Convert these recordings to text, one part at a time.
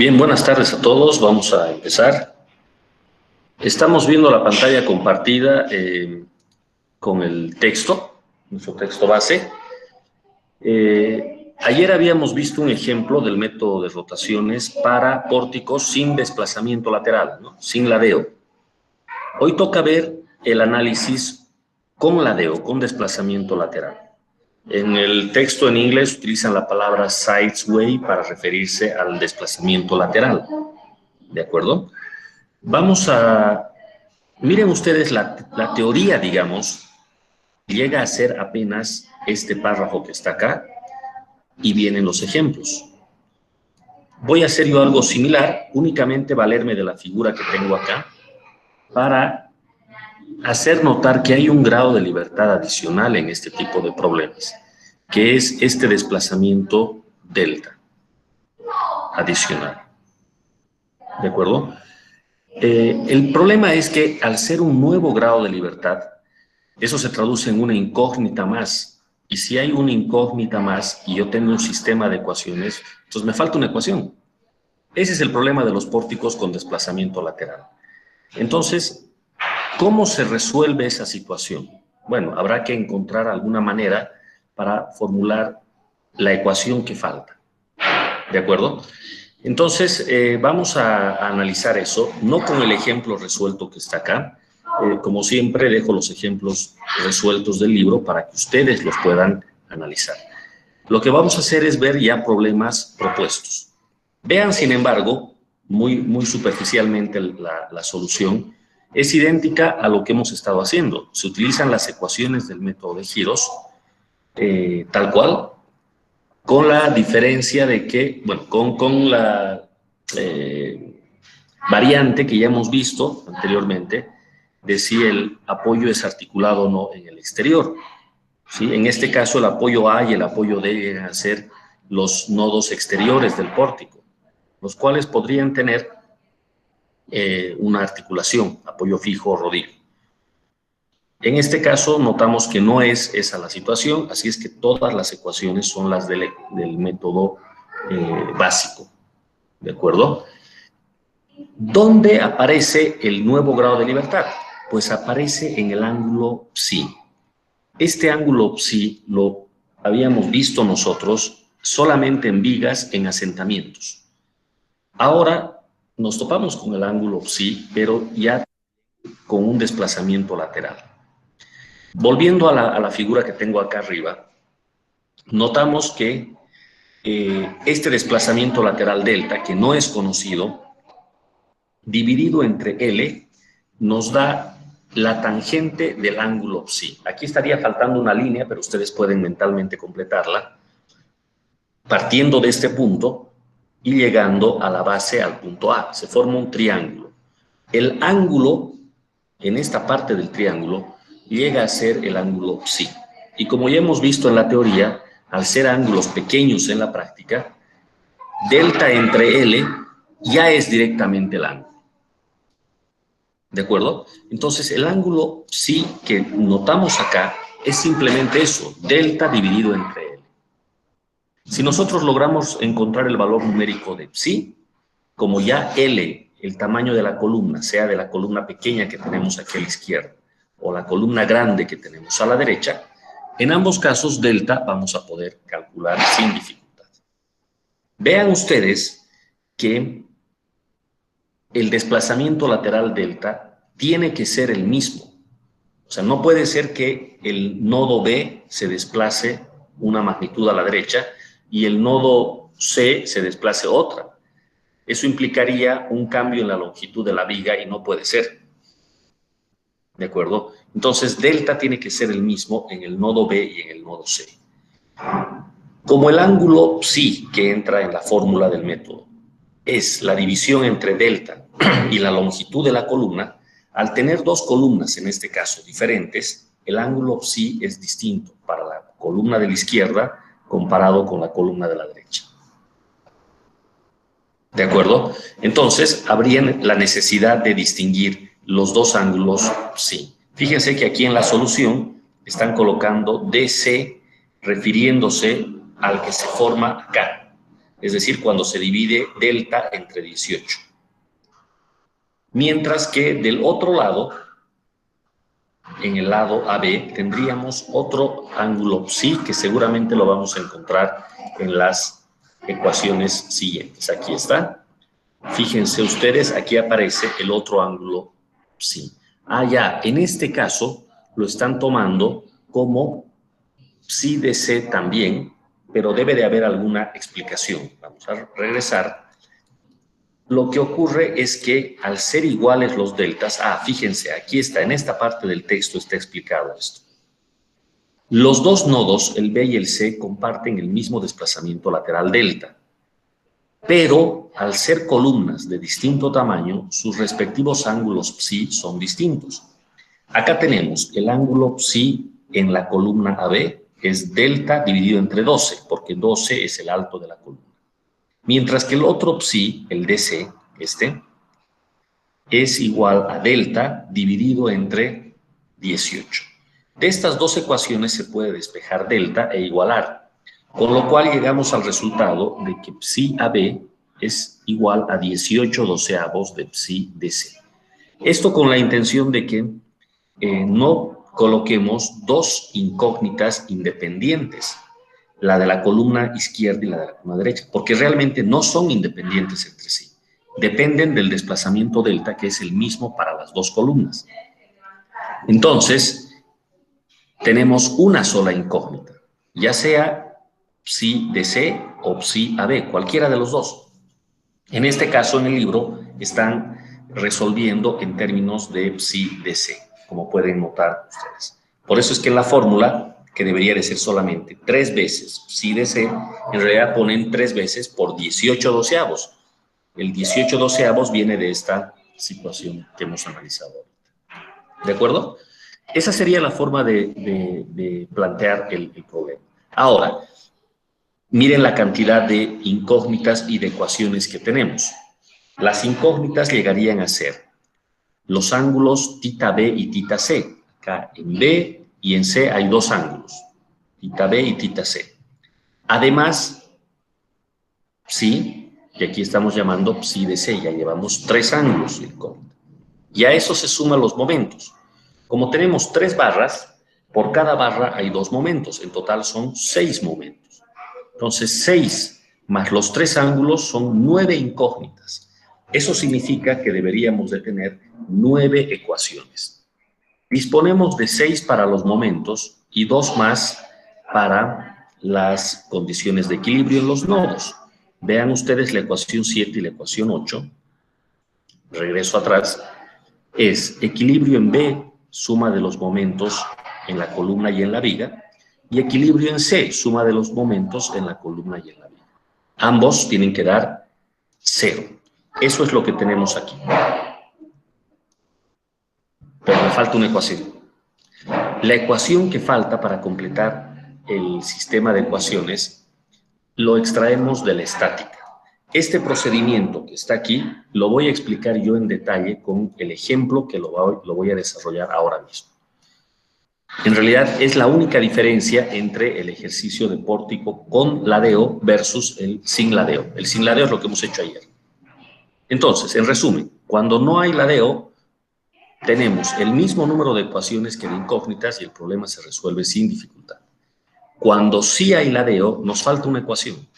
Bien, buenas tardes a todos. Vamos a empezar. Estamos viendo la pantalla compartida con el texto, nuestro texto base. Ayer habíamos visto un ejemplo del método de rotaciones para pórticos sin desplazamiento lateral, ¿no? Sin ladeo. Hoy toca ver el análisis con ladeo, con desplazamiento lateral. En el texto en inglés utilizan la palabra sideway para referirse al desplazamiento lateral. ¿De acuerdo? Miren ustedes la teoría, digamos, llega a ser apenas este párrafo que está acá y vienen los ejemplos. Voy a hacer yo algo similar, únicamente valerme de la figura que tengo acá para hacer notar que hay un grado de libertad adicional en este tipo de problemas, que es este desplazamiento delta adicional. ¿De acuerdo? El problema es que al ser un nuevo grado de libertad, eso se traduce en una incógnita más. Y si hay una incógnita más y yo tengo un sistema de ecuaciones, entonces me falta una ecuación. Ese es el problema de los pórticos con desplazamiento lateral. Entonces, ¿cómo se resuelve esa situación? Bueno, habrá que encontrar alguna manera para formular la ecuación que falta. ¿De acuerdo? Entonces, vamos a analizar eso, no con el ejemplo resuelto que está acá. Como siempre, dejo los ejemplos resueltos del libro para que ustedes los puedan analizar. Lo que vamos a hacer es ver ya problemas propuestos. Vean, sin embargo, muy superficialmente la solución es idéntica a lo que hemos estado haciendo. Se utilizan las ecuaciones del método de giros, tal cual, con la diferencia de que, bueno, con la variante que ya hemos visto anteriormente, de si el apoyo es articulado o no en el exterior. ¿Sí? En este caso, el apoyo A y el apoyo D llegan a ser los nodos exteriores del pórtico, los cuales podrían tener una articulación, apoyo fijo o rodillo. En este caso, notamos que no es esa la situación, así es que todas las ecuaciones son las del método básico. ¿De acuerdo? ¿Dónde aparece el nuevo grado de libertad? Pues aparece en el ángulo psi. Este ángulo psi lo habíamos visto nosotros solamente en vigas, en asentamientos. Ahora nos topamos con el ángulo psi, pero ya con un desplazamiento lateral. Volviendo a la figura que tengo acá arriba, notamos que este desplazamiento lateral delta, que no es conocido, dividido entre L, nos da la tangente del ángulo psi. Aquí estaría faltando una línea, pero ustedes pueden mentalmente completarla, partiendo de este punto y llegando a la base, al punto A. Se forma un triángulo. El ángulo, en esta parte del triángulo, llega a ser el ángulo psi. Y como ya hemos visto en la teoría, al ser ángulos pequeños en la práctica, delta entre L ya es directamente el ángulo. ¿De acuerdo? Entonces, el ángulo psi que notamos acá es simplemente eso, delta dividido entre L. Si nosotros logramos encontrar el valor numérico de psi, como ya L, el tamaño de la columna, sea de la columna pequeña que tenemos aquí a la izquierda o la columna grande que tenemos a la derecha, en ambos casos delta vamos a poder calcular sin dificultad. Vean ustedes que el desplazamiento lateral delta tiene que ser el mismo. O sea, no puede ser que el nodo B se desplace una magnitud a la derecha y el nodo C se desplace otra. Eso implicaría un cambio en la longitud de la viga y no puede ser. ¿De acuerdo? Entonces, delta tiene que ser el mismo en el nodo B y en el nodo C. Como el ángulo psi que entra en la fórmula del método es la división entre delta y la longitud de la columna, al tener dos columnas, en este caso, diferentes, el ángulo psi es distinto para la columna de la izquierda comparado con la columna de la derecha. ¿De acuerdo? Entonces, habría la necesidad de distinguir los dos ángulos psi. Fíjense que aquí en la solución están colocando DC refiriéndose al que se forma acá. es decir, cuando se divide delta entre 18. Mientras que del otro lado, en el lado AB, tendríamos otro ángulo psi que seguramente lo vamos a encontrar en las ecuaciones siguientes. Aquí está. Fíjense ustedes, aquí aparece el otro ángulo psi. Ah, ya, en este caso lo están tomando como psi de C también, pero debe de haber alguna explicación. Vamos a regresar. Lo que ocurre es que al ser iguales los deltas, fíjense, aquí está, en esta parte del texto está explicado esto. Los dos nodos, el B y el C, comparten el mismo desplazamiento lateral delta, pero al ser columnas de distinto tamaño, sus respectivos ángulos psi son distintos. Acá tenemos el ángulo psi en la columna AB, es delta dividido entre 12, porque 12 es el alto de la columna. Mientras que el otro psi, el DC, es igual a delta dividido entre 18. De estas dos ecuaciones se puede despejar delta e igualar, con lo cual llegamos al resultado de que psi AB es igual a 18 doceavos de psi DC. Esto con la intención de que no coloquemos dos incógnitas independientes, la de la columna izquierda y la de la columna derecha, porque realmente no son independientes entre sí. Dependen del desplazamiento delta, que es el mismo para las dos columnas. Entonces, tenemos una sola incógnita, ya sea psi DC o psi AB, cualquiera de los dos. En este caso, en el libro, están resolviendo en términos de psi DC, como pueden notar ustedes. Por eso es que en la fórmula, que debería de ser solamente 3 veces psi DC, en realidad ponen 3 veces por 18 doceavos. El 18 doceavos viene de esta situación que hemos analizado. ¿De acuerdo? Esa sería la forma de plantear el problema. Ahora, miren la cantidad de incógnitas y de ecuaciones que tenemos. Las incógnitas llegarían a ser los ángulos θB y θC. Acá en B y en C hay dos ángulos, θB y θC. Además, psi, que aquí estamos llamando psi de C, ya llevamos tres ángulos de incógnita. Y a eso se suman los momentos. Como tenemos 3 barras, por cada barra hay 2 momentos. En total son 6 momentos. Entonces, 6 más los 3 ángulos son 9 incógnitas. Eso significa que deberíamos de tener 9 ecuaciones. Disponemos de 6 para los momentos y 2 más para las condiciones de equilibrio en los nodos. Vean ustedes la ecuación 7 y la ecuación 8. Regreso atrás. Es equilibrio en B, suma de los momentos en la columna y en la viga, y equilibrio en C, suma de los momentos en la columna y en la viga. Ambos tienen que dar 0. Eso es lo que tenemos aquí. Pero me falta una ecuación. La ecuación que falta para completar el sistema de ecuaciones lo extraemos de la estática. Este procedimiento que está aquí lo voy a explicar yo en detalle con el ejemplo que lo voy a desarrollar ahora mismo. En realidad es la única diferencia entre el ejercicio de pórtico con ladeo versus el sin ladeo. El sin ladeo es lo que hemos hecho ayer. Entonces, en resumen, cuando no hay ladeo, tenemos el mismo número de ecuaciones que de incógnitas y el problema se resuelve sin dificultad. Cuando sí hay ladeo, nos falta una ecuación.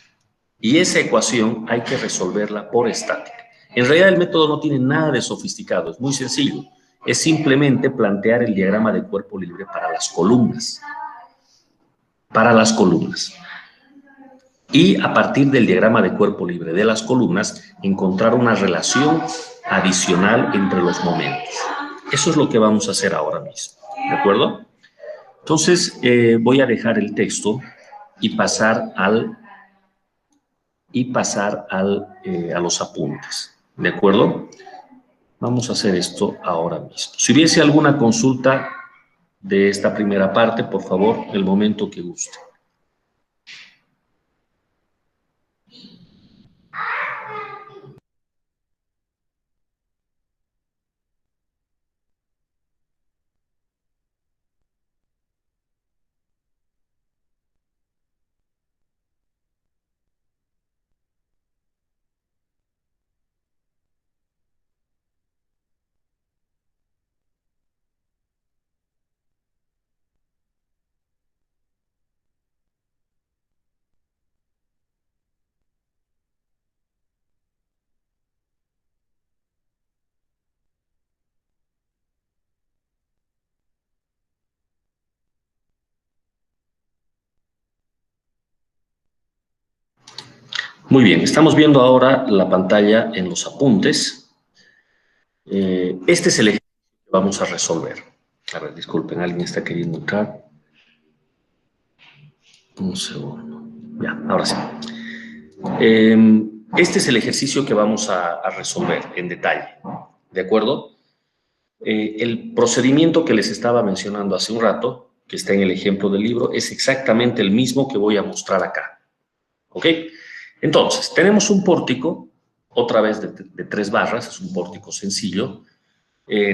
Y esa ecuación hay que resolverla por estática. En realidad el método no tiene nada de sofisticado, es muy sencillo. Es simplemente plantear el diagrama de cuerpo libre para las columnas. Para las columnas. Y a partir del diagrama de cuerpo libre de las columnas, encontrar una relación adicional entre los momentos. Eso es lo que vamos a hacer ahora mismo. ¿De acuerdo? Entonces, voy a dejar el texto y pasar a los apuntes. ¿De acuerdo? Vamos a hacer esto ahora mismo. Si hubiese alguna consulta de esta primera parte, por favor, el momento que guste. Muy bien, estamos viendo ahora la pantalla en los apuntes. Este es el ejercicio que vamos a resolver. A ver, disculpen, alguien está queriendo entrar. Un segundo. Ya, ahora sí. Este es el ejercicio que vamos a resolver en detalle, ¿de acuerdo? El procedimiento que les estaba mencionando hace un rato, que está en el ejemplo del libro, es exactamente el mismo que voy a mostrar acá. ¿Ok? Entonces, tenemos un pórtico, otra vez de 3 barras, es un pórtico sencillo.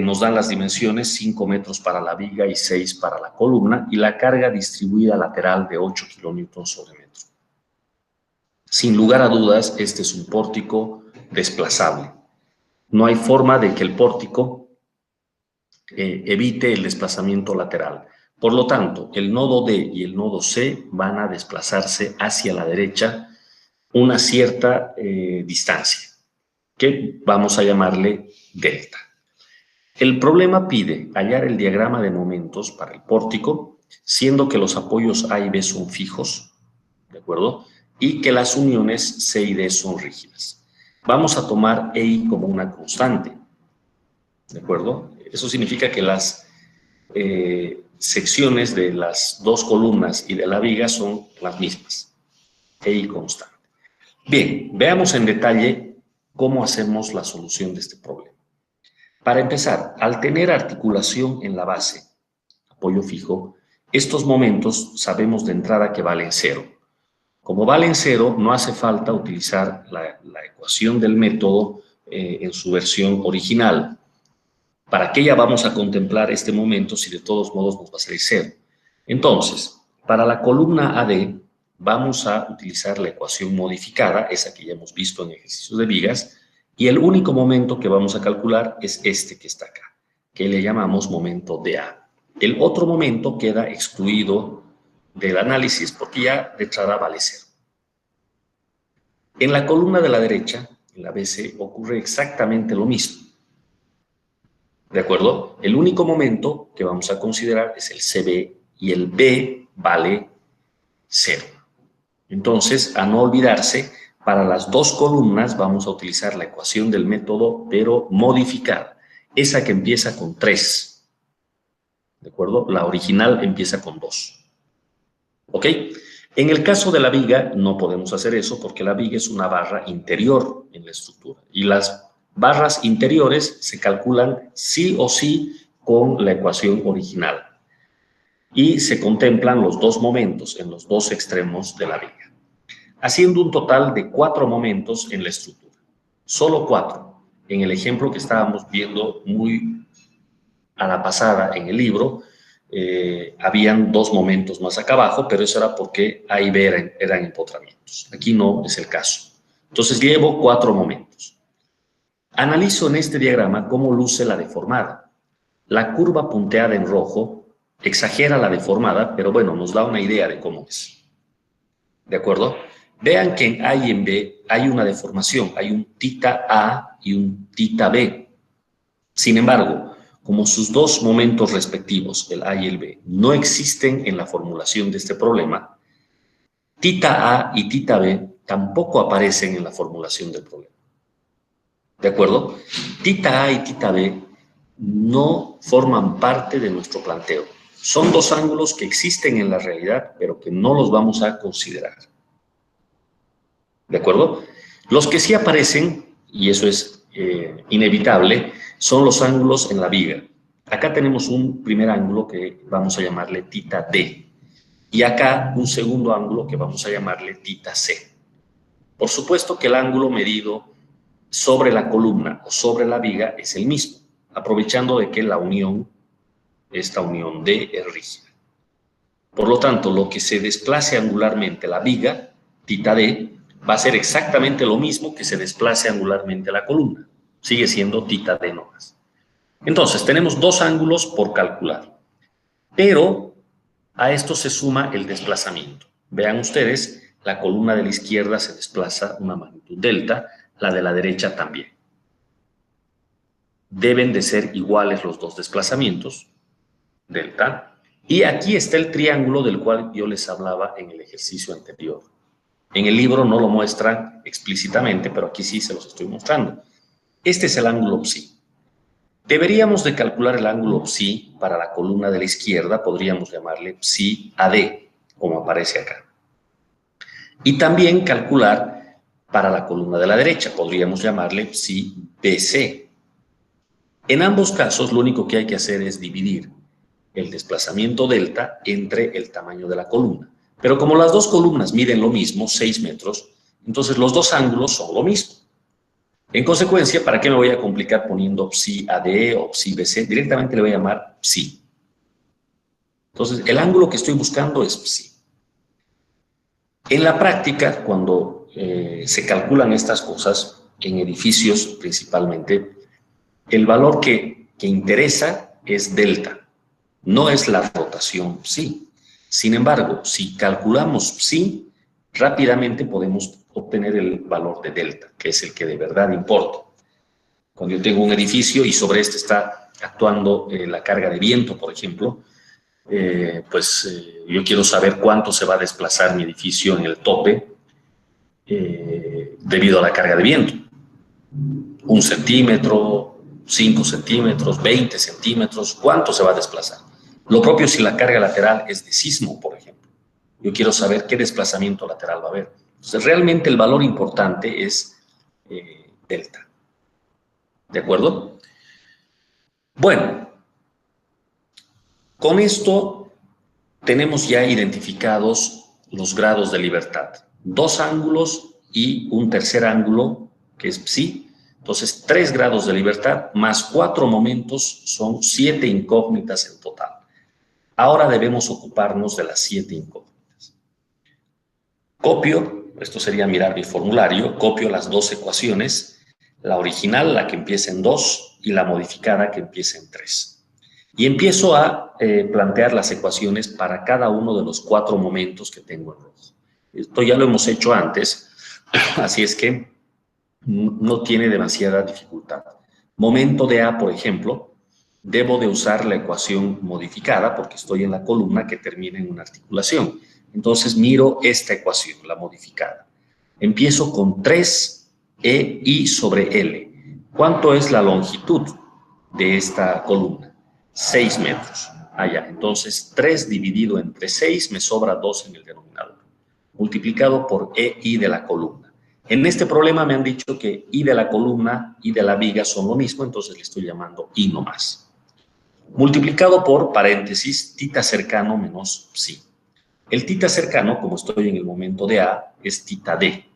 Nos dan las dimensiones, 5 metros para la viga y 6 para la columna, y la carga distribuida lateral de 8 kilonewtons sobre metro. Sin lugar a dudas, este es un pórtico desplazable. No hay forma de que el pórtico evite el desplazamiento lateral. Por lo tanto, el nodo D y el nodo C van a desplazarse hacia la derecha una cierta distancia, que vamos a llamarle delta. El problema pide hallar el diagrama de momentos para el pórtico, siendo que los apoyos A y B son fijos, ¿de acuerdo? Y que las uniones C y D son rígidas. Vamos a tomar EI como una constante, ¿de acuerdo? Eso significa que las secciones de las dos columnas y de la viga son las mismas, EI constante. Bien, veamos en detalle cómo hacemos la solución de este problema. Para empezar, al tener articulación en la base, apoyo fijo, estos momentos sabemos de entrada que valen 0. Como valen 0, no hace falta utilizar la ecuación del método en su versión original. ¿Para qué ya vamos a contemplar este momento si de todos modos nos va a salir 0? Entonces, para la columna AD, vamos a utilizar la ecuación modificada, esa que ya hemos visto en ejercicios de vigas, y el único momento que vamos a calcular es este que está acá, que le llamamos momento DA. El otro momento queda excluido del análisis porque ya de entrada vale 0. En la columna de la derecha, en la BC, ocurre exactamente lo mismo. ¿De acuerdo? El único momento que vamos a considerar es el CB y el B vale 0. Entonces, a no olvidarse, para las dos columnas vamos a utilizar la ecuación del método, pero modificada. Esa que empieza con 3. ¿De acuerdo? La original empieza con 2. ¿Ok? En el caso de la viga no podemos hacer eso porque la viga es una barra interior en la estructura. Y las barras interiores se calculan sí o sí con la ecuación original. Y se contemplan los dos momentos en los dos extremos de la viga, haciendo un total de 4 momentos en la estructura. Solo 4. En el ejemplo que estábamos viendo muy a la pasada en el libro, habían 2 momentos más acá abajo, pero eso era porque A y B eran empotramientos. Aquí no es el caso. Entonces llevo 4 momentos. Analizo en este diagrama cómo luce la deformada. La curva punteada en rojo exagera la deformada, pero bueno, nos da una idea de cómo es. ¿De acuerdo? Vean que en A y en B hay una deformación, hay un tita A y un tita B. Sin embargo, como sus dos momentos respectivos, el A y el B, no existen en la formulación de este problema, tita A y tita B tampoco aparecen en la formulación del problema. ¿De acuerdo? Tita A y tita B no forman parte de nuestro planteo. Son dos ángulos que existen en la realidad, pero que no los vamos a considerar. ¿De acuerdo? Los que sí aparecen, y eso es inevitable, son los ángulos en la viga. Acá tenemos un primer ángulo que vamos a llamarle tita D. Y acá un segundo ángulo que vamos a llamarle tita C. Por supuesto que el ángulo medido sobre la columna o sobre la viga es el mismo, aprovechando de que la unión, esta unión D, es rígida. Por lo tanto, lo que se desplace angularmente la viga, tita D, va a ser exactamente lo mismo que se desplace angularmente la columna. Sigue siendo tita D nomás. Entonces, tenemos 2 ángulos por calcular. Pero a esto se suma el desplazamiento. Vean ustedes, la columna de la izquierda se desplaza una magnitud delta, la de la derecha también. Deben de ser iguales los dos desplazamientos, delta. Y aquí está el triángulo del cual yo les hablaba en el ejercicio anterior. En el libro no lo muestran explícitamente, pero aquí sí se los estoy mostrando. Este es el ángulo psi. Deberíamos de calcular el ángulo psi para la columna de la izquierda, podríamos llamarle psi AD, como aparece acá. Y también calcular para la columna de la derecha, podríamos llamarle psi BC. En ambos casos, lo único que hay que hacer es dividir el desplazamiento delta entre el tamaño de la columna. Pero como las dos columnas miden lo mismo, 6 metros, entonces los dos ángulos son lo mismo. En consecuencia, ¿para qué me voy a complicar poniendo psi AD o psi BC? Directamente le voy a llamar psi. Entonces, el ángulo que estoy buscando es psi. En la práctica, cuando se calculan estas cosas, en edificios principalmente, el valor que interesa es delta, no es la rotación psi. Sin embargo, si calculamos psi, rápidamente podemos obtener el valor de delta, que es el que de verdad importa. Cuando yo tengo un edificio y sobre este está actuando la carga de viento, por ejemplo, yo quiero saber cuánto se va a desplazar mi edificio en el tope debido a la carga de viento. 1 centímetro, 5 centímetros, 20 centímetros, ¿cuánto se va a desplazar? Lo propio si la carga lateral es de sismo, por ejemplo. Yo quiero saber qué desplazamiento lateral va a haber. Entonces, realmente el valor importante es delta. ¿De acuerdo? Bueno, con esto tenemos ya identificados los grados de libertad. 2 ángulos y un tercer ángulo, que es psi. Entonces, 3 grados de libertad más 4 momentos son 7 incógnitas en total. Ahora debemos ocuparnos de las 7 incógnitas. Copio, esto sería mirar mi formulario, copio las 2 ecuaciones, la original, la que empieza en 2, y la modificada, que empieza en 3. Y empiezo a plantear las ecuaciones para cada uno de los 4 momentos que tengo en rojo. Esto ya lo hemos hecho antes, así es que no tiene demasiada dificultad. Momento de A, por ejemplo, debo de usar la ecuación modificada porque estoy en la columna que termina en una articulación. Entonces miro esta ecuación, la modificada. Empiezo con 3EI sobre L. ¿Cuánto es la longitud de esta columna? 6 metros. Allá, entonces 3 dividido entre 6 me sobra 2 en el denominador, multiplicado por EI de la columna. En este problema me han dicho que I de la columna y de la viga son lo mismo, entonces le estoy llamando I nomás. Multiplicado por, paréntesis, tita cercano menos psi. El tita cercano, como estoy en el momento de A, es tita D.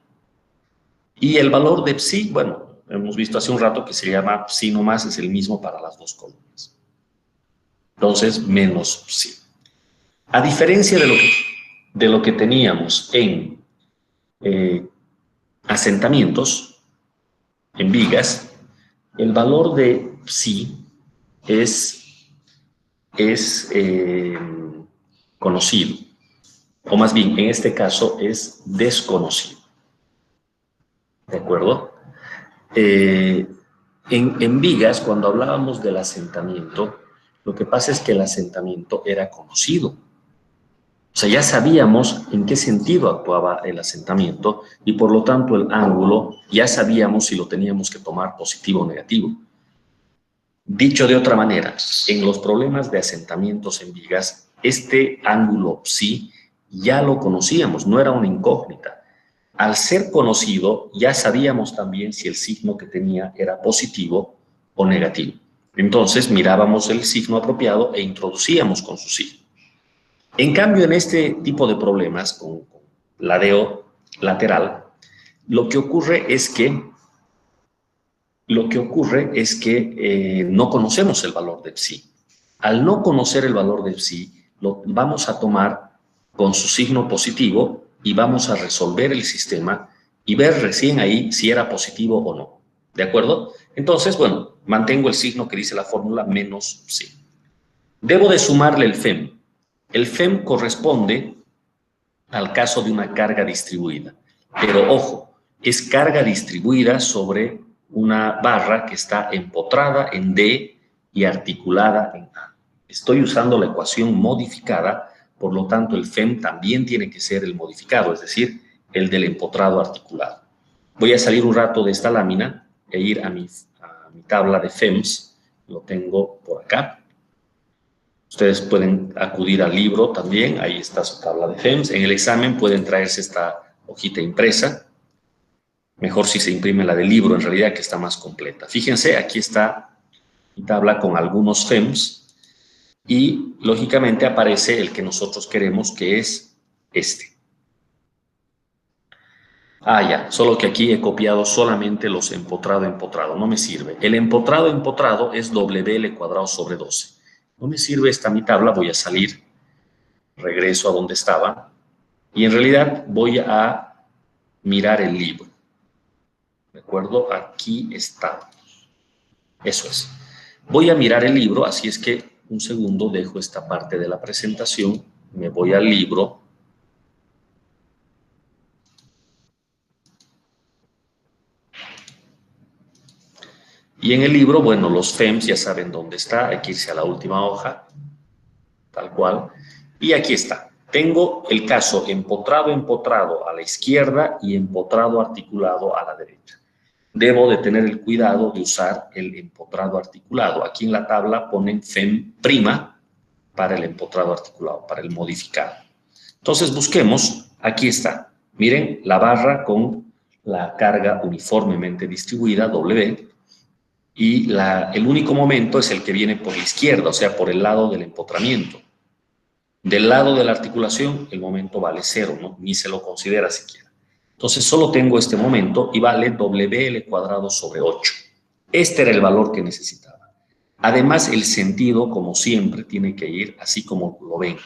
Y el valor de psi, bueno, hemos visto hace un rato que se llama psi nomás, es el mismo para las dos columnas. Entonces, menos psi. A diferencia de lo que teníamos en asentamientos, en vigas, el valor de psi es conocido, o más bien, en este caso, es desconocido. ¿De acuerdo? En vigas, cuando hablábamos del asentamiento, lo que pasa es que el asentamiento era conocido. O sea, ya sabíamos en qué sentido actuaba el asentamiento y por lo tanto el ángulo ya sabíamos si lo teníamos que tomar positivo o negativo. Dicho de otra manera, en los problemas de asentamientos en vigas, este ángulo psi ya lo conocíamos, no era una incógnita. Al ser conocido, ya sabíamos también si el signo que tenía era positivo o negativo. Entonces mirábamos el signo apropiado e introducíamos con su signo. En cambio, en este tipo de problemas, con ladeo lateral, lo que ocurre es que no conocemos el valor de psi. Al no conocer el valor de psi, lo vamos a tomar con su signo positivo y vamos a resolver el sistema y ver recién ahí si era positivo o no. ¿De acuerdo? Entonces, bueno, mantengo el signo que dice la fórmula menos psi. Debo de sumarle el FEM. El FEM corresponde al caso de una carga distribuida. Pero ojo, es carga distribuida sobre una barra que está empotrada en D y articulada en A. Estoy usando la ecuación modificada, por lo tanto el FEM también tiene que ser el modificado, es decir, el del empotrado articulado. Voy a salir un rato de esta lámina e ir a mi tabla de FEMS. Lo tengo por acá. Ustedes pueden acudir al libro también, ahí está su tabla de FEMS. En el examen pueden traerse esta hojita impresa. Mejor si se imprime la del libro, en realidad, que está más completa. Fíjense, aquí está mi tabla con algunos FEMS y, lógicamente, aparece el que nosotros queremos, que es este. Ya, solo que aquí he copiado solamente los empotrado, no me sirve. El empotrado es WL² sobre 12. No me sirve esta mi tabla, voy a salir, regreso a donde estaba y en realidad voy a mirar el libro. ¿De acuerdo? Aquí está. Eso es. Voy a mirar el libro, así es que un segundo dejo esta parte de la presentación, me voy al libro. Y en el libro, bueno, los FEMS ya saben dónde está, hay que irse a la última hoja, tal cual. Y aquí está. Tengo el caso empotrado a la izquierda y empotrado articulado a la derecha. Debo de tener el cuidado de usar el empotrado articulado. Aquí en la tabla ponen FEM' para el empotrado articulado, para el modificado. Entonces busquemos, aquí está. Miren, la barra con la carga uniformemente distribuida, W, y el único momento es el que viene por la izquierda, o sea, por el lado del empotramiento. Del lado de la articulación, el momento vale 0, ¿no? Ni se lo considera siquiera. Entonces, solo tengo este momento y vale WL² sobre 8. Este era el valor que necesitaba. Además, el sentido, como siempre, tiene que ir así como lo ven.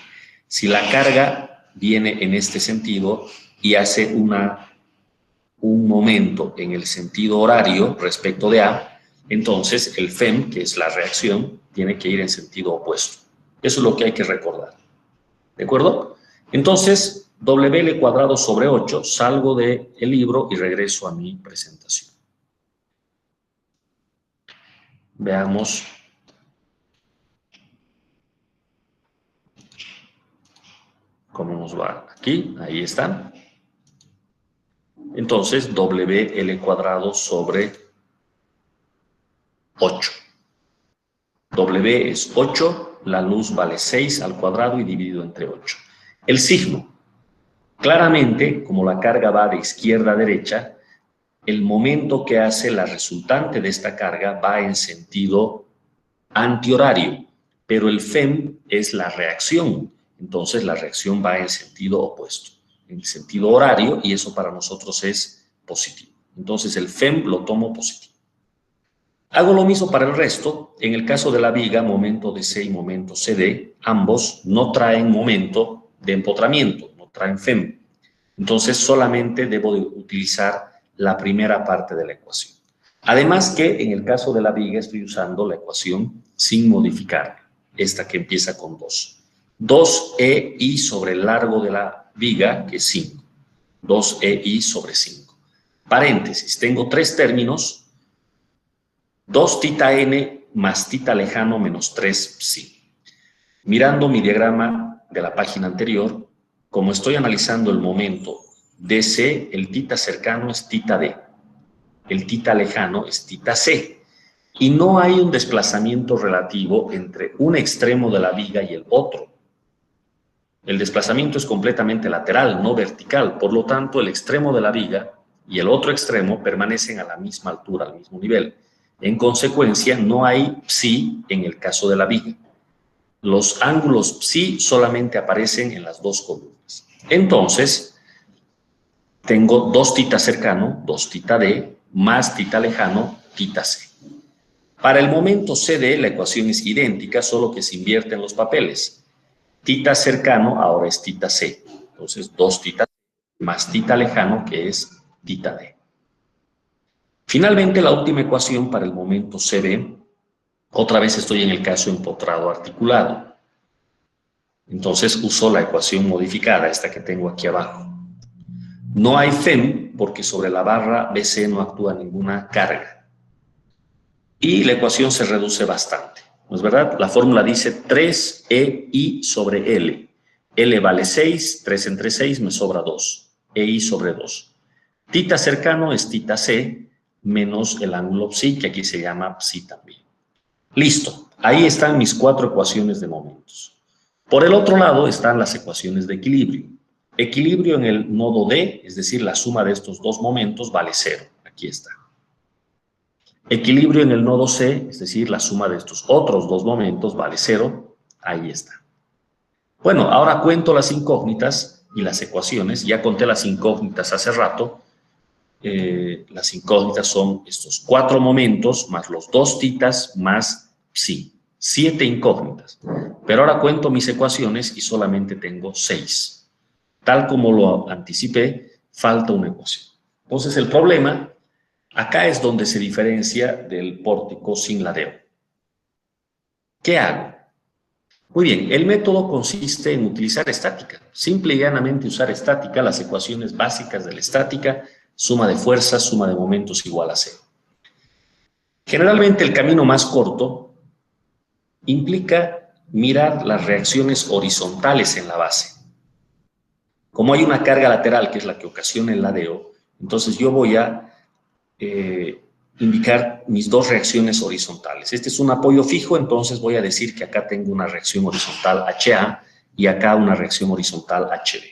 Si la carga viene en este sentido y hace un momento en el sentido horario respecto de A, entonces el FEM, que es la reacción, tiene que ir en sentido opuesto. Eso es lo que hay que recordar. ¿De acuerdo? Entonces, WL² sobre 8, salgo del libro y regreso a mi presentación. Veamos. ¿Cómo nos va? Aquí, ahí está. Entonces, WL² sobre 8. W es 8, la luz vale 6 al cuadrado y dividido entre 8. El signo. Claramente, como la carga va de izquierda a derecha, el momento que hace la resultante de esta carga va en sentido antihorario, pero el FEM es la reacción, entonces la reacción va en sentido opuesto, en sentido horario, y eso para nosotros es positivo. Entonces el FEM lo tomo positivo. Hago lo mismo para el resto. En el caso de la viga, momento DC y momento CD, ambos no traen momento de empotramiento, no traen FEM. Entonces solamente debo de utilizar la primera parte de la ecuación. Además que en el caso de la viga estoy usando la ecuación sin modificar, esta que empieza con 2. 2EI sobre el largo de la viga, que es 5. 2EI sobre 5. Paréntesis, tengo 3 términos. 2 θ n más θ lejano menos 3 psi. Mirando mi diagrama de la página anterior, como estoy analizando el momento DC, el θ cercano es θ d, el θ lejano es θ c, y no hay un desplazamiento relativo entre un extremo de la viga y el otro. El desplazamiento es completamente lateral, no vertical, por lo tanto el extremo de la viga y el otro extremo permanecen a la misma altura, al mismo nivel. En consecuencia, no hay psi en el caso de la viga. Los ángulos psi solamente aparecen en las dos columnas. Entonces, tengo 2 θ cercano, 2 θ d, más θ lejano, θ c. Para el momento CD, la ecuación es idéntica, solo que se invierten los papeles. Θ cercano ahora es θ c. Entonces, 2 θ más θ lejano, que es θ d. Finalmente, la última ecuación para el momento CB, otra vez estoy en el caso empotrado articulado. Entonces uso la ecuación modificada, esta que tengo aquí abajo. No hay FEM porque sobre la barra BC no actúa ninguna carga. Y la ecuación se reduce bastante, ¿no es verdad? La fórmula dice 3EI sobre L. L vale 6, 3 entre 6 me sobra 2. EI sobre 2. Tita cercano es tita C menos el ángulo psi, que aquí se llama psi también. Listo, ahí están mis 4 ecuaciones de momentos. Por el otro lado están las ecuaciones de equilibrio. Equilibrio en el nodo D, es decir, la suma de estos dos momentos vale 0. Aquí está. Equilibrio en el nodo C, es decir, la suma de estos otros dos momentos vale 0. Ahí está. Bueno, ahora cuento las incógnitas y las ecuaciones. Ya conté las incógnitas hace rato. Las incógnitas son estos 4 momentos más los 2 titas más psi. 7 incógnitas. Pero ahora cuento mis ecuaciones y solamente tengo 6. Tal como lo anticipé, falta una ecuación. Entonces el problema, acá es donde se diferencia del pórtico sin ladeo. ¿Qué hago? Muy bien, el método consiste en utilizar estática. Simple y llanamente usar estática, las ecuaciones básicas de la estática, suma de fuerzas, suma de momentos igual a 0. Generalmente el camino más corto implica mirar las reacciones horizontales en la base. Como hay una carga lateral, que es la que ocasiona el ladeo, entonces yo voy a indicar mis dos reacciones horizontales. Este es un apoyo fijo, entonces voy a decir que acá tengo una reacción horizontal HA y acá una reacción horizontal HB.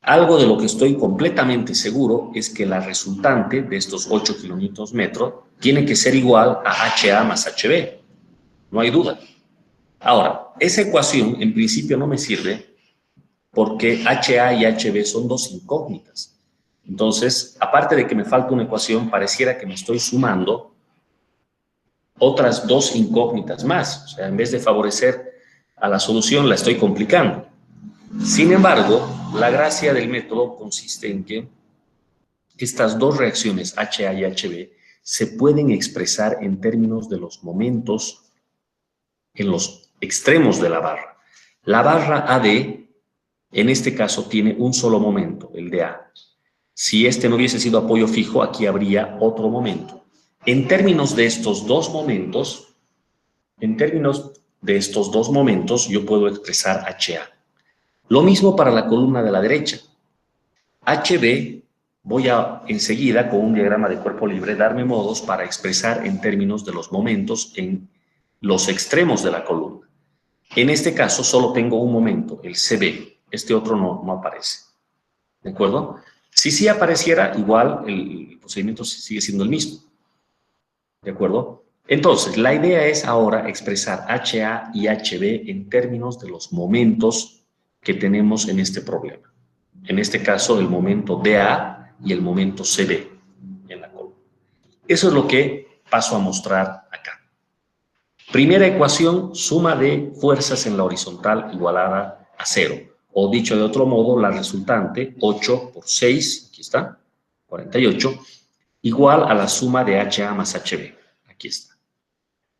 Algo de lo que estoy completamente seguro es que la resultante de estos 8 kilonewtons metro tiene que ser igual a HA más HB. No hay duda. Ahora, esa ecuación en principio no me sirve porque HA y HB son dos incógnitas. Entonces, aparte de que me falta una ecuación, pareciera que me estoy sumando otras dos incógnitas más. O sea, en vez de favorecer a la solución, la estoy complicando. Sin embargo, la gracia del método consiste en que estas dos reacciones, HA y HB, se pueden expresar en términos de los momentos en los extremos de la barra. La barra AD, en este caso, tiene un solo momento, el de A. Si este no hubiese sido apoyo fijo, aquí habría otro momento. En términos de estos dos momentos, yo puedo expresar HA. Lo mismo para la columna de la derecha. HB, voy a enseguida, con un diagrama de cuerpo libre, darme modos para expresar en términos de los momentos en los extremos de la columna. En este caso, solo tengo un momento, el CB. Este otro no aparece. ¿De acuerdo? Si sí apareciera, igual el procedimiento sigue siendo el mismo. ¿De acuerdo? Entonces, la idea es ahora expresar HA y HB en términos de los momentos que tenemos en este problema. En este caso, el momento DA y el momento CB en la columna. Eso es lo que paso a mostrar acá. Primera ecuación, suma de fuerzas en la horizontal igualada a 0. O dicho de otro modo, la resultante, 8 por 6, aquí está, 48, igual a la suma de HA más HB. Aquí está.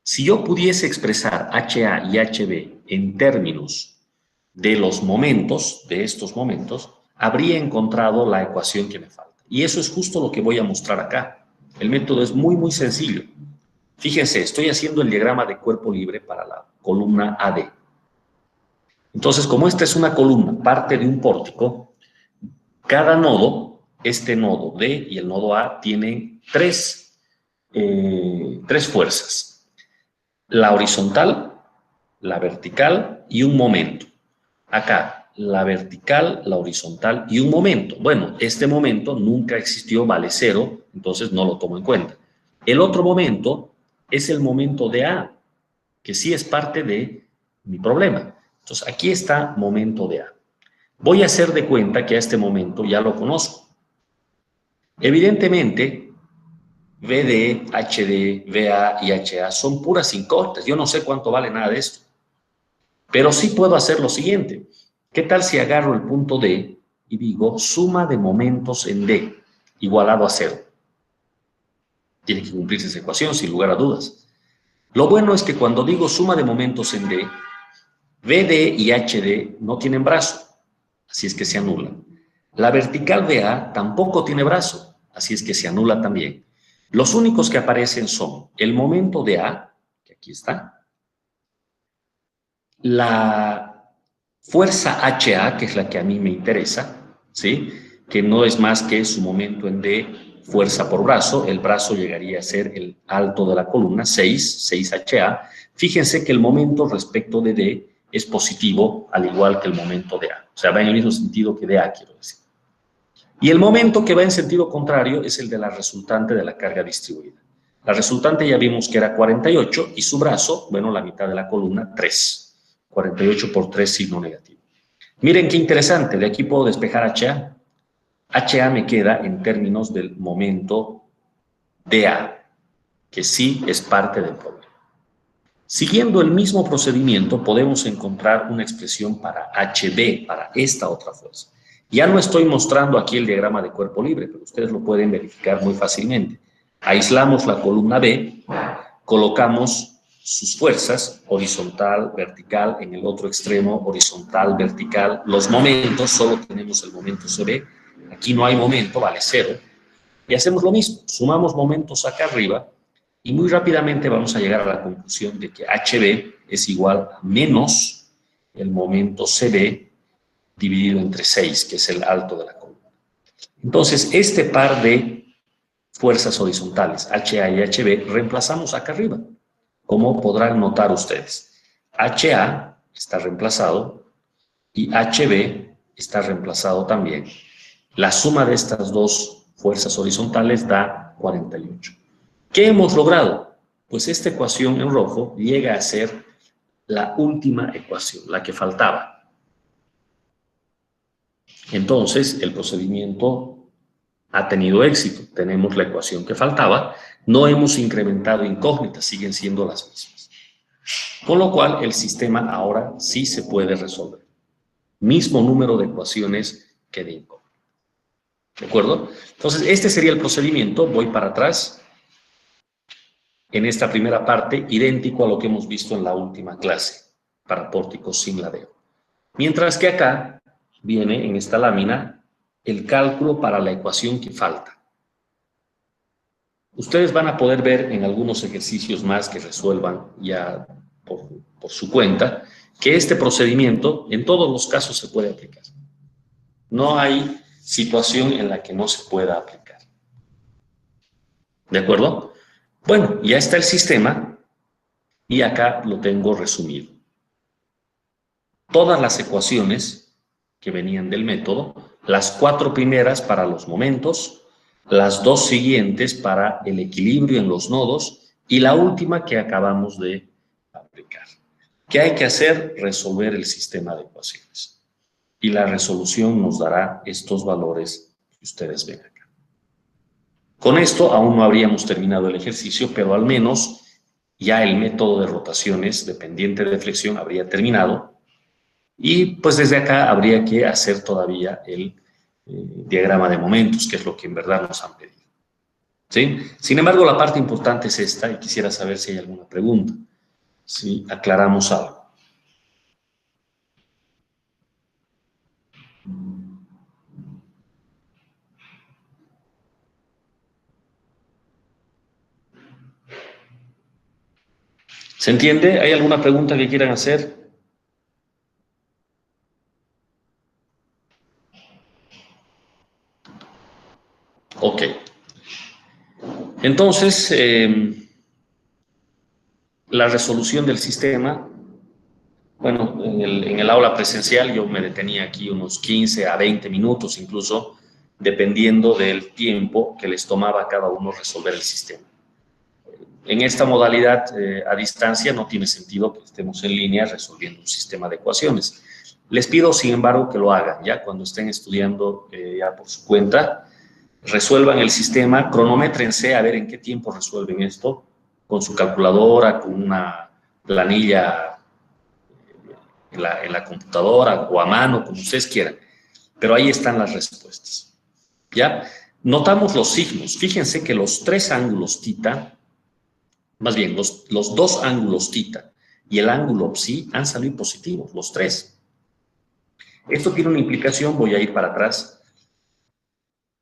Si yo pudiese expresar HA y HB en términos de los momentos, de estos momentos, habría encontrado la ecuación que me falta. Y eso es justo lo que voy a mostrar acá. El método es muy, muy sencillo. Fíjense, estoy haciendo el diagrama de cuerpo libre para la columna AD. Entonces, como esta es una columna, parte de un pórtico, cada nodo, este nodo D y el nodo A, tienen tres fuerzas. La horizontal, la vertical y un momento. Acá, la vertical, la horizontal y un momento. Bueno, este momento nunca existió, vale 0, entonces no lo tomo en cuenta. El otro momento es el momento de A, que sí es parte de mi problema. Entonces, aquí está momento de A. Voy a hacer de cuenta que a este momento ya lo conozco. Evidentemente, VD, HD, VA y HA son puras incógnitas. Yo no sé cuánto vale nada de esto. Pero sí puedo hacer lo siguiente. ¿Qué tal si agarro el punto D y digo suma de momentos en D igualado a 0? Tiene que cumplirse esa ecuación, sin lugar a dudas. Lo bueno es que cuando digo suma de momentos en D, VD y HD no tienen brazo, así es que se anulan. La vertical VA tampoco tiene brazo, así es que se anula también. Los únicos que aparecen son el momento de A, que aquí está, la fuerza HA, que es la que a mí me interesa, ¿sí? que no es más que su momento en D, fuerza por brazo. El brazo llegaría a ser el alto de la columna, 6 HA. Fíjense que el momento respecto de D es positivo, al igual que el momento de A. O sea, va en el mismo sentido que de A, quiero decir. Y el momento que va en sentido contrario es el de la resultante de la carga distribuida. La resultante ya vimos que era 48 y su brazo, bueno, la mitad de la columna, 3. 48 por 3, signo negativo. Miren qué interesante, de aquí puedo despejar HA. HA me queda en términos del momento DA, que sí es parte del problema. Siguiendo el mismo procedimiento, podemos encontrar una expresión para HB, para esta otra fuerza. Ya no estoy mostrando aquí el diagrama de cuerpo libre, pero ustedes lo pueden verificar muy fácilmente. Aislamos la columna B, colocamos sus fuerzas, horizontal, vertical, en el otro extremo, horizontal, vertical. Los momentos, solo tenemos el momento CB. Aquí no hay momento, vale 0. Y hacemos lo mismo, sumamos momentos acá arriba y muy rápidamente vamos a llegar a la conclusión de que HB es igual a menos el momento CB dividido entre 6, que es el alto de la columna. Entonces, este par de fuerzas horizontales, HA y HB, reemplazamos acá arriba. Como podrán notar ustedes, HA está reemplazado y HB está reemplazado también. La suma de estas dos fuerzas horizontales da 48. ¿Qué hemos logrado? Pues esta ecuación en rojo llega a ser la última ecuación, la que faltaba. Entonces, el procedimiento ha tenido éxito. Tenemos la ecuación que faltaba. No hemos incrementado incógnitas, siguen siendo las mismas. Con lo cual, el sistema ahora sí se puede resolver. Mismo número de ecuaciones que de incógnitas. ¿De acuerdo? Entonces, este sería el procedimiento. Voy para atrás. En esta primera parte, idéntico a lo que hemos visto en la última clase, para pórticos sin ladeo. Mientras que acá viene, en esta lámina, el cálculo para la ecuación que falta. Ustedes van a poder ver en algunos ejercicios más que resuelvan ya por su cuenta, que este procedimiento en todos los casos se puede aplicar. No hay situación en la que no se pueda aplicar. ¿De acuerdo? Bueno, ya está el sistema y acá lo tengo resumido. Todas las ecuaciones que venían del método, las 4 primeras para los momentos, las 2 siguientes para el equilibrio en los nodos y la última que acabamos de aplicar. ¿Qué hay que hacer? Resolver el sistema de ecuaciones. Y la resolución nos dará estos valores que ustedes ven acá. Con esto aún no habríamos terminado el ejercicio, pero al menos ya el método de rotaciones dependiente de flexión habría terminado. Y pues desde acá habría que hacer todavía el diagrama de momentos, que es lo que en verdad nos han pedido. ¿Sí? Sin embargo, la parte importante es esta y quisiera saber si hay alguna pregunta, si aclaramos algo. ¿Se entiende? ¿Hay alguna pregunta que quieran hacer? Ok. Entonces, la resolución del sistema, bueno, en el aula presencial yo me detenía aquí unos 15 a 20 minutos incluso, dependiendo del tiempo que les tomaba a cada uno resolver el sistema. En esta modalidad a distancia no tiene sentido que estemos en línea resolviendo un sistema de ecuaciones. Les pido, sin embargo, que lo hagan, ya cuando estén estudiando ya por su cuenta, resuelvan el sistema, cronométrense a ver en qué tiempo resuelven esto, con su calculadora, con una planilla en la computadora o a mano, como ustedes quieran. Pero ahí están las respuestas, ¿ya? Notamos los signos. Fíjense que los 3 ángulos θ, más bien, los 2 ángulos θ y el ángulo psi han salido positivos, los 3. Esto tiene una implicación, voy a ir para atrás.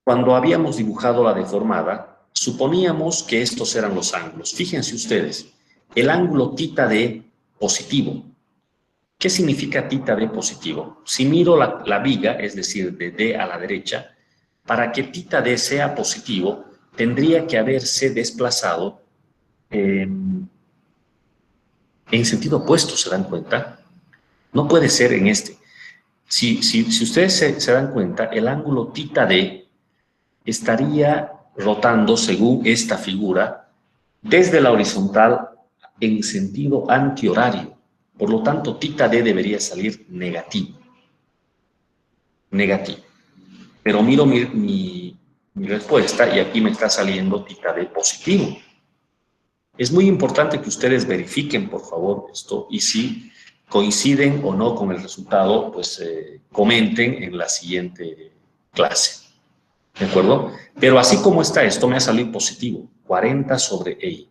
Cuando habíamos dibujado la deformada, suponíamos que estos eran los ángulos. Fíjense ustedes, el ángulo θd positivo. ¿Qué significa θd positivo? Si miro la viga, es decir, de D a la derecha, Para que tita D sea positivo, tendría que haberse desplazado en sentido opuesto, ¿se dan cuenta? No puede ser en este. Si ustedes se dan cuenta, el ángulo tita D estaría rotando, según esta figura, desde la horizontal en sentido antihorario. Por lo tanto, tita D debería salir negativo. Negativo. Pero miro mi respuesta y aquí me está saliendo tita D positivo. Es muy importante que ustedes verifiquen, por favor, esto, y si coinciden o no con el resultado, pues comenten en la siguiente clase. ¿De acuerdo? Pero así como está esto, me ha salido positivo, 40 sobre E.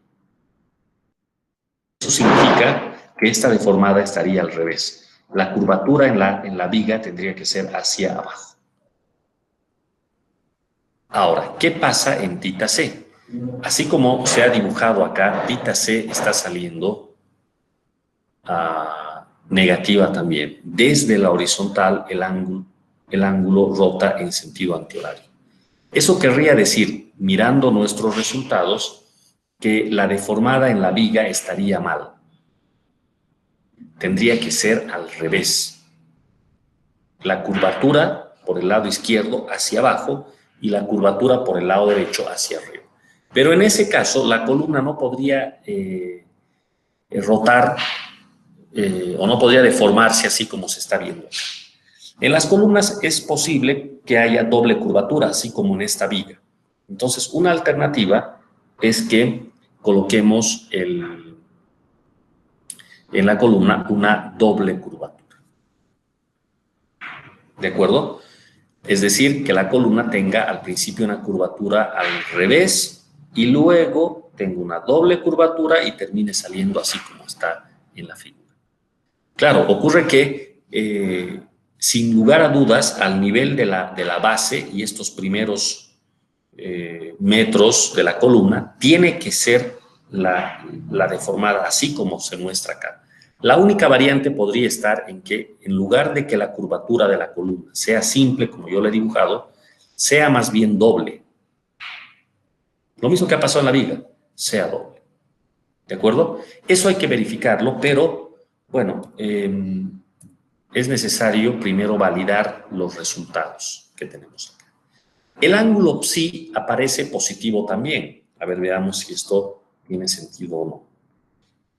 Eso significa que esta deformada estaría al revés. La curvatura en la viga tendría que ser hacia abajo. Ahora, ¿qué pasa en tita C? Así como se ha dibujado acá, tita C está saliendo negativa también. Desde la horizontal, el ángulo rota en sentido antihorario. Eso querría decir, mirando nuestros resultados, que la deformada en la viga estaría mal. Tendría que ser al revés. La curvatura por el lado izquierdo hacia abajo y la curvatura por el lado derecho hacia arriba. Pero en ese caso, la columna no podría rotar o no podría deformarse así como se está viendo. En las columnas es posible que haya doble curvatura, así como en esta viga. Entonces, una alternativa es que coloquemos en la columna una doble curvatura. ¿De acuerdo? Es decir, que la columna tenga al principio una curvatura al revés y luego tenga una doble curvatura y termine saliendo así como está en la figura. Claro, ocurre que sin lugar a dudas, al nivel de la base y estos primeros metros de la columna, tiene que ser la deformada, así como se muestra acá. La única variante podría estar en que, en lugar de que la curvatura de la columna sea simple, como yo le he dibujado, sea más bien doble. Lo mismo que ha pasado en la viga, sea doble. ¿De acuerdo? Eso hay que verificarlo, pero, bueno, es necesario primero validar los resultados que tenemos acá. El ángulo psi aparece positivo también. A ver, veamos si esto tiene sentido o no.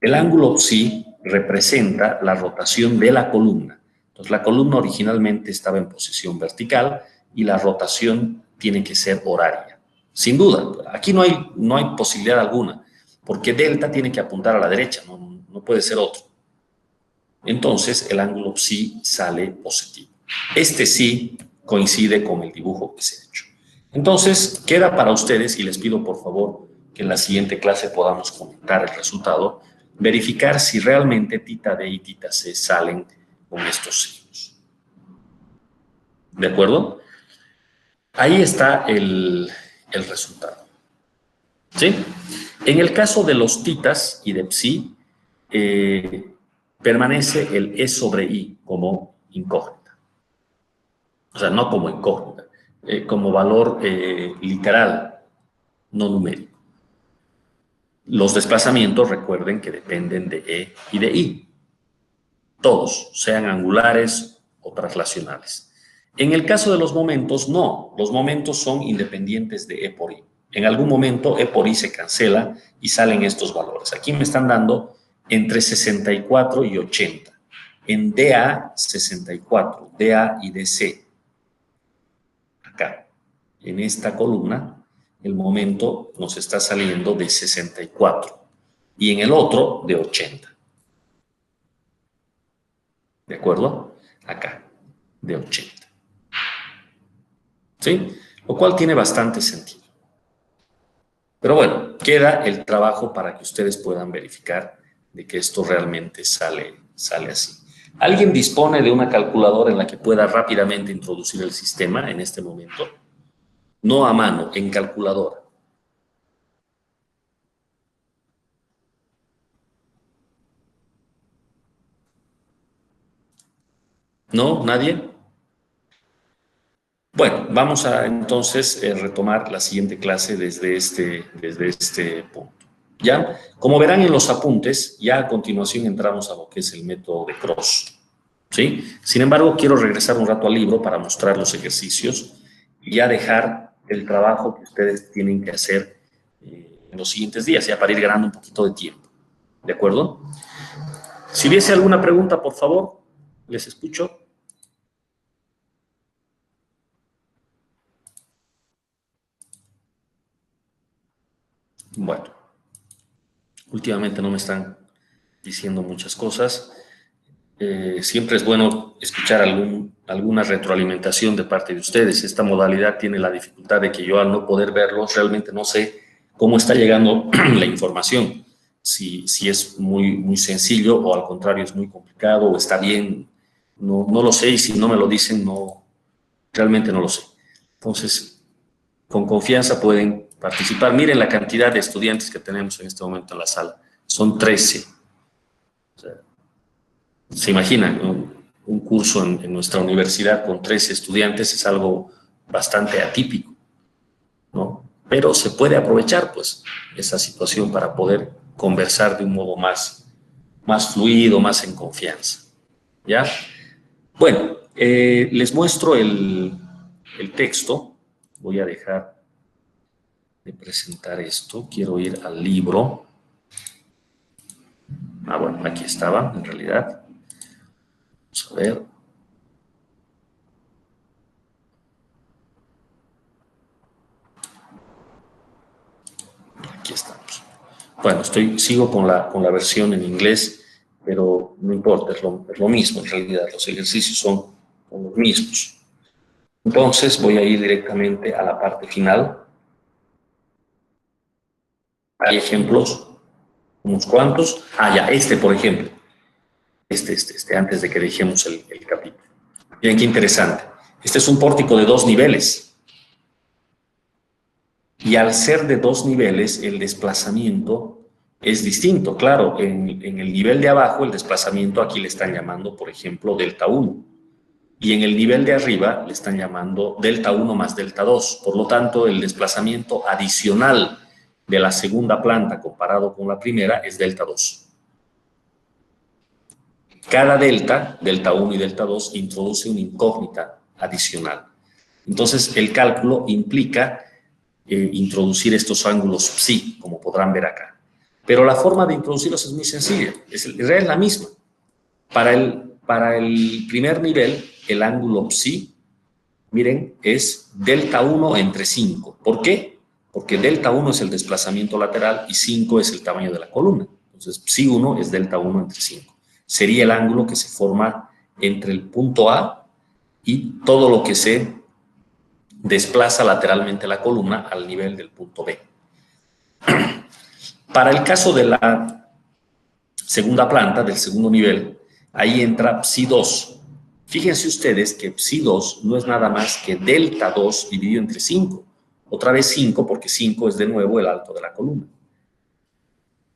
El ángulo psi representa la rotación de la columna. Entonces, la columna originalmente estaba en posición vertical y la rotación tiene que ser horaria. Sin duda, aquí no hay posibilidad alguna, porque delta tiene que apuntar a la derecha, no puede ser otro. Entonces, el ángulo psi sale positivo. Este sí coincide con el dibujo que se ha hecho. Entonces, queda para ustedes, y les pido por favor que en la siguiente clase podamos comentar el resultado, verificar si realmente tita D y tita C salen con estos signos. ¿De acuerdo? Ahí está el resultado. ¿Sí? En el caso de los titas y de psi, permanece el E sobre I como incógnita. O sea, no como incógnita, como valor literal, no numérico. Los desplazamientos, recuerden que dependen de E y de I. Todos, sean angulares o traslacionales. En el caso de los momentos, no. Los momentos son independientes de E por I. En algún momento E por I se cancela y salen estos valores. Aquí me están dando entre 64 y 80. En DA, 64, DA y DC. Acá, en esta columna, el momento nos está saliendo de 64 y en el otro de 80. ¿De acuerdo? Acá, de 80. ¿Sí? Lo cual tiene bastante sentido. Pero bueno, queda el trabajo para que ustedes puedan verificar de que esto realmente sale así. ¿Alguien dispone de una calculadora en la que pueda rápidamente introducir el sistema en este momento? No a mano, en calculadora. ¿No? ¿Nadie? Bueno, vamos a entonces retomar la siguiente clase desde este punto. ¿Ya? Como verán en los apuntes, ya a continuación entramos a lo que es el método de Cross. ¿Sí? Sin embargo, quiero regresar un rato al libro para mostrar los ejercicios y ya dejar el trabajo que ustedes tienen que hacer en los siguientes días, ya para ir ganando un poquito de tiempo. ¿De acuerdo? Si hubiese alguna pregunta, por favor, les escucho. Bueno, últimamente no me están diciendo muchas cosas. Siempre es bueno escuchar alguna retroalimentación de parte de ustedes. Esta modalidad tiene la dificultad de que yo, al no poder verlos, realmente no sé cómo está llegando la información. Si es muy sencillo o al contrario es muy complicado o está bien, no lo sé, y si no me lo dicen, realmente no lo sé. Entonces, con confianza pueden participar. Miren la cantidad de estudiantes que tenemos en este momento en la sala. Son 13. O sea, se imaginan, ¿no? Un curso en nuestra universidad con 13 estudiantes es algo bastante atípico, ¿no? Pero se puede aprovechar, pues, esa situación para poder conversar de un modo más fluido, más en confianza, ¿ya? Bueno, les muestro el texto. Voy a dejar de presentar esto. Quiero ir al libro. Bueno, aquí estaba, en realidad. Vamos a ver. Aquí estamos. Bueno, sigo con la versión en inglés, pero no importa, es lo mismo en realidad. Los ejercicios son los mismos. Entonces voy a ir directamente a la parte final. Hay ejemplos, unos cuantos. Ya, por ejemplo. Antes de que dejemos el capítulo. Miren qué interesante. Este es un pórtico de 2 niveles. Y al ser de 2 niveles, el desplazamiento es distinto. Claro, en el nivel de abajo, el desplazamiento aquí le están llamando, por ejemplo, delta 1. Y en el nivel de arriba le están llamando delta 1 más delta 2. Por lo tanto, el desplazamiento adicional de la segunda planta comparado con la primera es delta 2. Cada delta 1 y delta 2, introduce una incógnita adicional. Entonces, el cálculo implica introducir estos ángulos psi, como podrán ver acá. Pero la forma de introducirlos es muy sencilla, es la misma. Para el primer nivel, el ángulo psi, miren, es delta 1 entre 5. ¿Por qué? Porque delta 1 es el desplazamiento lateral y 5 es el tamaño de la columna. Entonces, psi 1 es delta 1 entre 5. Sería el ángulo que se forma entre el punto A y todo lo que se desplaza lateralmente la columna al nivel del punto B. Para el caso de la segunda planta, del segundo nivel, ahí entra psi 2. Fíjense ustedes que psi 2 no es nada más que delta 2 dividido entre 5. Otra vez 5, porque 5 es de nuevo el alto de la columna.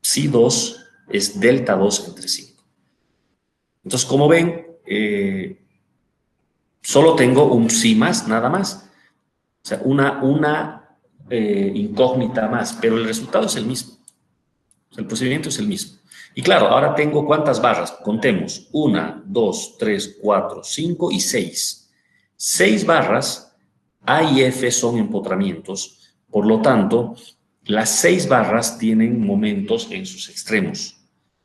Psi 2 es delta 2 entre 5. Entonces, como ven, solo tengo un psi más, nada más. O sea, una incógnita más, pero el resultado es el mismo. O sea, el procedimiento es el mismo. Y claro, ahora tengo ¿cuántas barras? Contemos. 1, 2, 3, 4, 5 y 6. 6 barras. A y F son empotramientos. Por lo tanto, las 6 barras tienen momentos en sus extremos.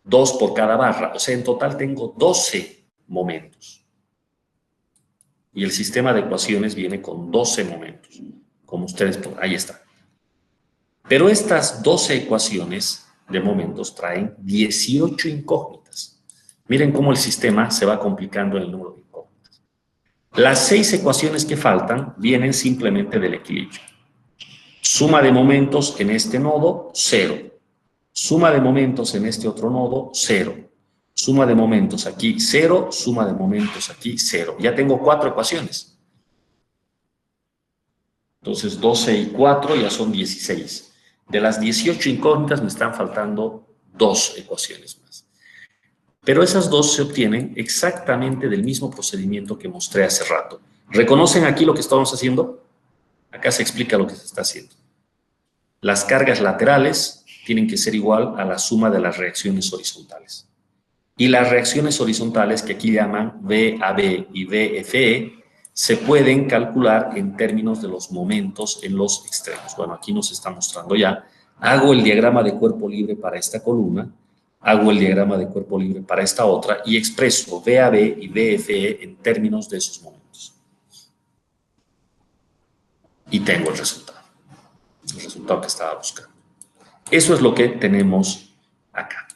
2 por cada barra. O sea, en total tengo 12 momentos. Y el sistema de ecuaciones viene con 12 momentos. Como ustedes, ahí está. Pero estas 12 ecuaciones de momentos traen 18 incógnitas. Miren cómo el sistema se va complicando en el número de incógnitas. Las 6 ecuaciones que faltan vienen simplemente del equilibrio. Suma de momentos en este nodo, 0. Suma de momentos en este otro nodo, 0. Suma de momentos aquí, 0. Suma de momentos aquí, 0. Ya tengo 4 ecuaciones. Entonces, 12 y 4 ya son 16. De las 18 incógnitas me están faltando 2 ecuaciones más. Pero esas 2 se obtienen exactamente del mismo procedimiento que mostré hace rato. ¿Reconocen aquí lo que estamos haciendo? Acá se explica lo que se está haciendo. Las cargas laterales tienen que ser igual a la suma de las reacciones horizontales. Y las reacciones horizontales, que aquí llaman VAB y VFE, se pueden calcular en términos de los momentos en los extremos. Bueno, aquí nos está mostrando ya. Hago el diagrama de cuerpo libre para esta columna, hago el diagrama de cuerpo libre para esta otra y expreso VAB y VFE en términos de esos momentos. Y tengo el resultado que estaba buscando. Eso es lo que tenemos acá.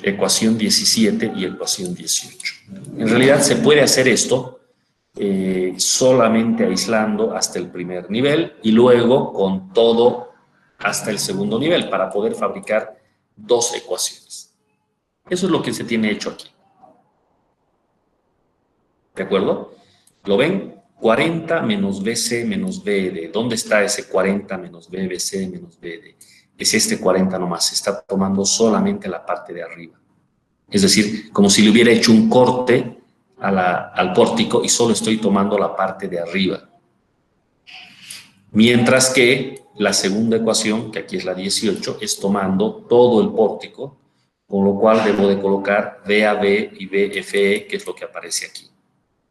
Ecuación 17 y ecuación 18. En realidad se puede hacer esto solamente aislando hasta el primer nivel y luego con todo hasta el segundo nivel para poder fabricar dos ecuaciones. Eso es lo que se tiene hecho aquí. ¿De acuerdo? ¿Lo ven? 40 menos BC menos BD. ¿Dónde está ese 40 menos BBC menos BD? Es este 40 nomás. Se está tomando solamente la parte de arriba. Es decir, como si le hubiera hecho un corte al pórtico y solo estoy tomando la parte de arriba. Mientras que la segunda ecuación, que aquí es la 18, es tomando todo el pórtico, con lo cual debo de colocar VAB y VFE, que es lo que aparece aquí.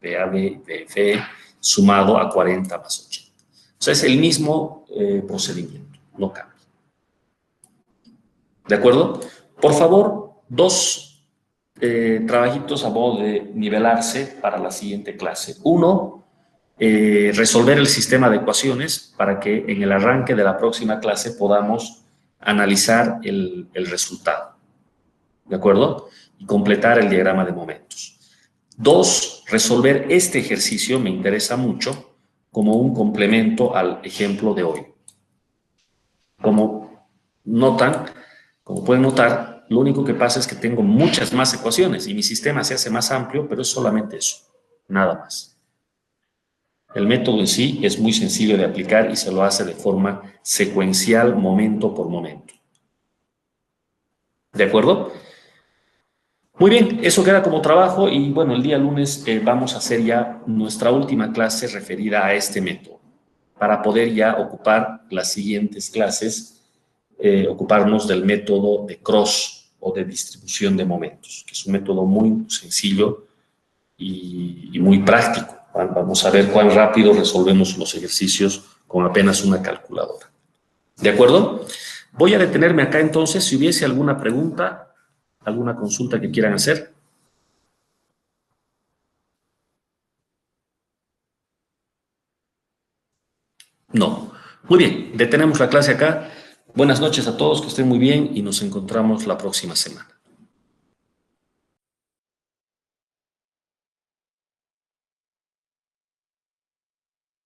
VAB y VFE sumado a 40 más 80. O sea, es el mismo procedimiento, no cambia. ¿De acuerdo? Por favor, dos trabajitos a modo de nivelarse para la siguiente clase. Uno, resolver el sistema de ecuaciones para que en el arranque de la próxima clase podamos analizar el resultado. ¿De acuerdo? Y completar el diagrama de momentos. Dos, resolver este ejercicio me interesa mucho como un complemento al ejemplo de hoy. Como pueden notar, lo único que pasa es que tengo muchas más ecuaciones y mi sistema se hace más amplio, pero es solamente eso, nada más. El método en sí es muy sencillo de aplicar y se lo hace de forma secuencial, momento por momento. ¿De acuerdo? Muy bien, eso queda como trabajo y bueno, el día lunes vamos a hacer ya nuestra última clase referida a este método para poder ya ocupar las siguientes clases, ocuparnos del método de Cross o de distribución de momentos, que es un método muy sencillo y muy práctico. Vamos a ver cuán rápido resolvemos los ejercicios con apenas una calculadora. ¿De acuerdo? Voy a detenerme acá entonces. Si hubiese alguna pregunta, alguna consulta que quieran hacer. No. Muy bien, detenemos la clase acá. Buenas noches a todos, que estén muy bien y nos encontramos la próxima semana.